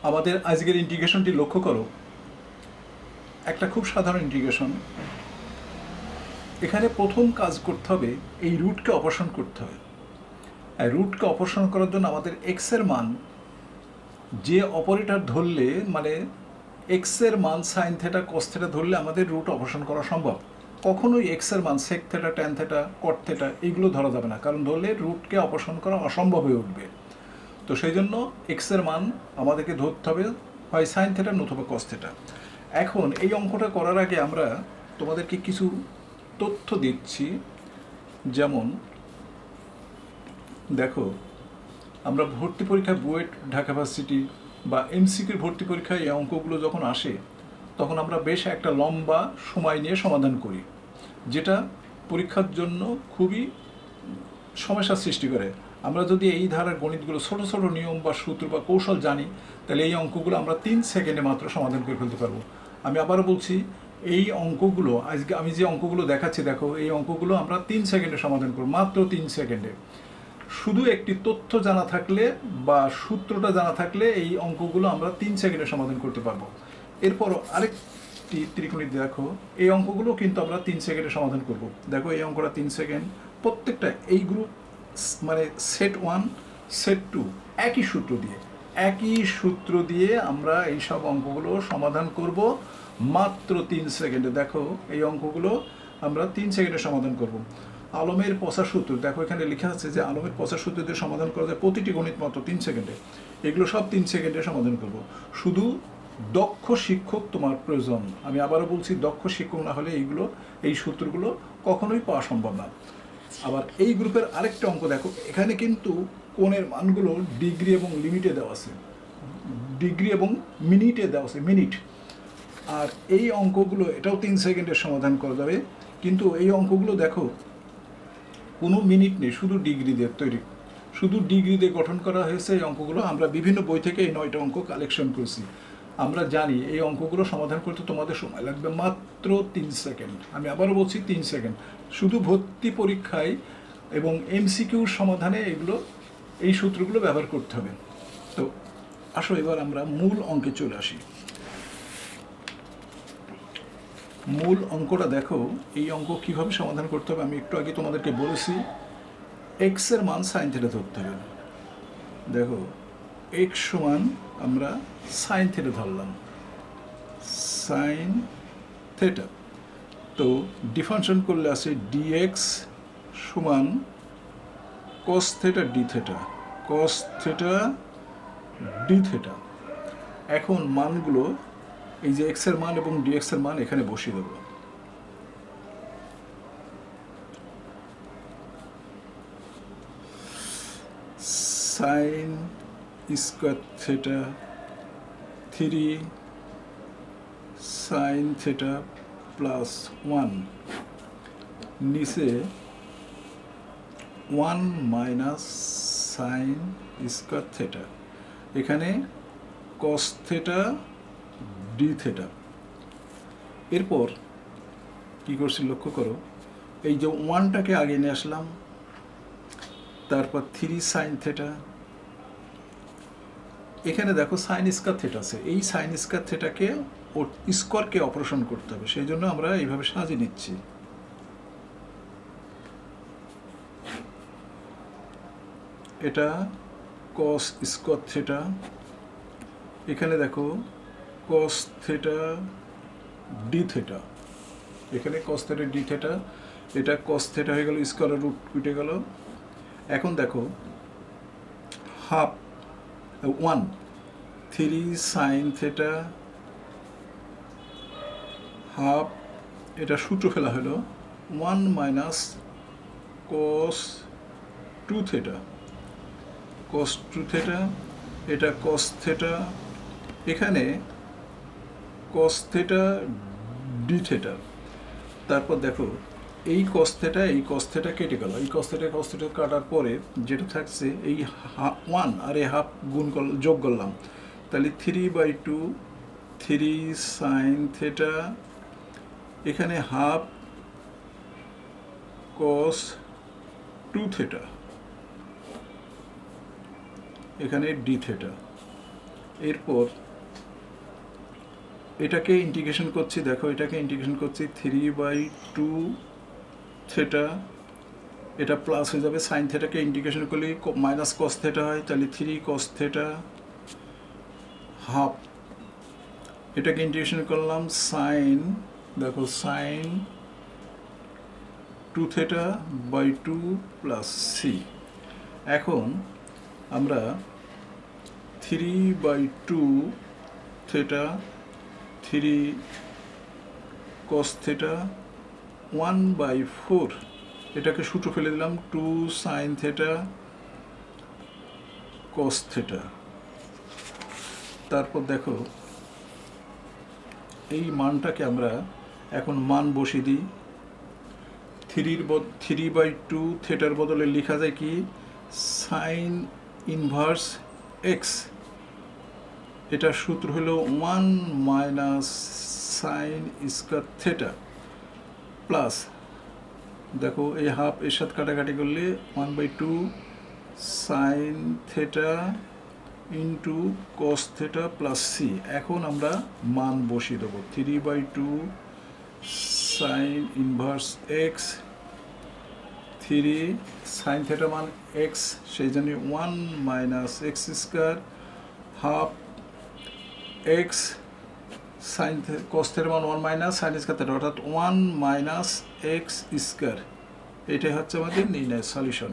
আমাদের আজকের ইন্টিগ্রেশনটি লক্ষ্য করো, একটা খুব সাধারণ ইন্টিগ্রেশন। এখানে প্রথম কাজ করতে হবে এই রুটকে অপসারণ করতে হবে। আর রুটকে অপসারণ করার জন্য আমাদের এক্সের মান যে অপারেটর ধরলে, মানে এক্সের মান সাইন থেটা কস থেটা ধরলে আমাদের রুট অপসারণ করা সম্ভব। কখনোই এক্সের মান sec theta tan theta cot theta এইগুলো ধরা যাবে না, কারণ ধরলে রুটকে অপসারণ করা অসম্ভব হয়ে উঠবে। তো সেই জন্য এক্সের মান আমাদেরকে ধরতে হবে হয় সাইন থেটা নতুবা কস থেটা। এখন এই অঙ্কটা করার আগে আমরা তোমাদেরকে কিছু তথ্য দিচ্ছি। যেমন দেখো, আমরা ভর্তি পরীক্ষায় বুয়েট, ঢাকা ভার্সিটি বা এমসিকিউর ভর্তি পরীক্ষায় এই অঙ্কগুলো যখন আসে তখন আমরা বেশ একটা লম্বা সময় নিয়ে সমাধান করি, যেটা পরীক্ষার জন্য খুবই সমস্যার সৃষ্টি করে। আমরা যদি এই ধারার গণিতগুলো ছোটো ছোটো নিয়ম বা সূত্র বা কৌশল জানি, তাহলে এই অঙ্কগুলো আমরা 3 সেকেন্ডে মাত্র সমাধান করে ফেলতে পারবো। আমি আবারও বলছি, এই অঙ্কগুলো আজকে আমি যে অঙ্কগুলো দেখাচ্ছি, দেখো এই অঙ্কগুলো আমরা 3 সেকেন্ডে সমাধান করব, মাত্র 3 সেকেন্ডে। শুধু একটি তথ্য জানা থাকলে বা সূত্রটা জানা থাকলে এই অঙ্কগুলো আমরা 3 সেকেন্ডে সমাধান করতে পারবো। এরপর আরেকটি ত্রিকোণিত দেখো, এই অঙ্কগুলো কিন্তু আমরা 3 সেকেন্ডে সমাধান করব। দেখো এই অঙ্কটা 3 সেকেন্ড, প্রত্যেকটা এই গ্রুপ মানে সেট 1 সেট 2 একই সূত্র দিয়ে আমরা এই সব অঙ্কগুলো সমাধান করব মাত্র 3 সেকেন্ডে। দেখো এই অঙ্কগুলো আমরা 3 সেকেন্ডে সমাধান করব। আলমের পচা সূত্র, দেখো এখানে লেখা আছে যে আলমের পচা সূত্র দিয়ে সমাধান করা যায় প্রতিটি গণিত মাত্র 3 সেকেন্ডে। এগুলো সব 3 সেকেন্ডে সমাধান করব। শুধু দক্ষ শিক্ষক তোমার প্রয়োজন। আমি আবারও বলছি, দক্ষ শিক্ষক না হলে এই সূত্রগুলো কখনোই পাওয়া সম্ভব না। আবার এই গ্রুপের আরেকটা অঙ্ক দেখো, এখানে কিন্তু কোণের মানগুলো ডিগ্রি এবং লিমিটে দেওয়া আছে, ডিগ্রি এবং মিনিটে দেওয়া আছে, মিনিট। আর এই অঙ্কগুলো এটাও 3 সেকেন্ডের সমাধান করা যাবে, কিন্তু এই অঙ্কগুলো দেখো কোনো মিনিট নেই, শুধু ডিগ্রি দিয়ে তৈরি, শুধু ডিগ্রি দিয়ে গঠন করা হয়েছে এই অঙ্কগুলো। আমরা বিভিন্ন বই থেকে এই 9টা অঙ্ক কালেকশন করেছি। আমরা জানি এই অঙ্কগুলো সমাধান করতে তোমাদের সময় লাগবে মাত্র 3 সেকেন্ড। আমি আবারও বলছি 3 সেকেন্ড। শুধু ভর্তি পরীক্ষায় এবং এমসিকিউর সমাধানে এই সূত্রগুলো ব্যবহার করতে হবে। তো আসো এবার আমরা মূল অঙ্কে চলে আসি। মূল অঙ্কটা দেখো, এই অঙ্ক কিভাবে সমাধান করতে হবে আমি একটু আগে তোমাদেরকে বলেছি। এক্সের মান সাইন থেটা ধরতে হবে। দেখো এক্স সমান আমরা সাইন থেটা ধরলাম, সাইন থেটা। তো ডিফারেন্সিয়েশন করলে আছে ডিএক্স সমান cos theta D theta, cos theta D theta. এখন মানগুলো এই যে এক্সের মান এবং ডিএক্সের মান এখানে বসিয়ে দেবো। Sine square theta 3 sine theta plus 1, নিচে 1 মাইনাস সাইন স্কোয়ার থেটা, এখানে কস থেটা ডি থেটা। এরপর কী করছি লক্ষ্য করো, এই যে 1টাকে আগে নিয়ে আসলাম, তারপর 3 সাইন থেটা, এখানে দেখো সাইন স্কোয়ার থেটা আছে, এই সাইন স্কোয়ার থেটাকে স্কোয়ারকে অপারেশন করতে হবে, সেই জন্য আমরা এইভাবে সাজিয়ে নিচ্ছি। এটা কস স্কোয়ার থেটা, এখানে দেখো কস থেটা ডি থেটা, এখানে কস থেটা ডি থেটা, এটা কস থেটা হয়ে গেল, স্কোয়ারের রুট উঠে গেল। এখন দেখো হাফ 1 3 সাইন থেটা হাফ, এটা সূত্র ফেলা হলো 1 মাইনাস কস 2 থেটা, কস 2 থেটা, এটা কস থেটা, এখানে কস থেটা ডি থেটা। তারপর দেখো এই কস থেটা কেটে গেল, এই কস থেটা কাটার পরে যেটা থাকছে এই 1 আর এই হাফ যোগ করলাম, তাহলে 3/2 3 সাইন থেটা, এখানে হাফ কস 2 থেটা, এখানে ডি থেটা। এরপর এটাকে ইন্টিগ্রেশন করছি, দেখো এটাকে ইন্টিগ্রেশন করছি 3/2 থেটা, এটা প্লাস হয়ে যাবে, সাইন থেটাকে ইন্টিগ্রেশন করলে মাইনাস কস থেটা হয়, তাহলে 3 কস থেটা হাফ, এটাকে ইন্টিগ্রেশন করলাম সাইন, দেখো sine 2 theta by 2 plus C. এখন আমরা 3/2 থেটা 3 কস থেটা 1/4, এটাকে সূত্র ফেলে দিলাম 2 সাইন থেটা কস থেটা। তারপর দেখো এই মানটাকে আমরা এখন মান বসিয়ে দিই। 3/2 থেটার বদলে লেখা যায় কি সাইন ইনভার্স এক্স, এটার সূত্র হলো 1 minus sine square theta plus, দেখো এই হাফ এর সাথে কাটাকাটি করলে 1/2 sine theta into cos theta plus C. এখন আমরা মান বসিয়ে দেবো 3/2 sine inverse X, 3 sine theta মান এক্স, সেই জন্য 1 minus X square half X sine cos theta মান 1 মাইনাস সাইন স্কয়ার থেটা, অর্থাৎ 1 মাইনাস এক্স স্কয়ার। এটাই হচ্ছে আমাদের নির্ণয়ের সলিউশন।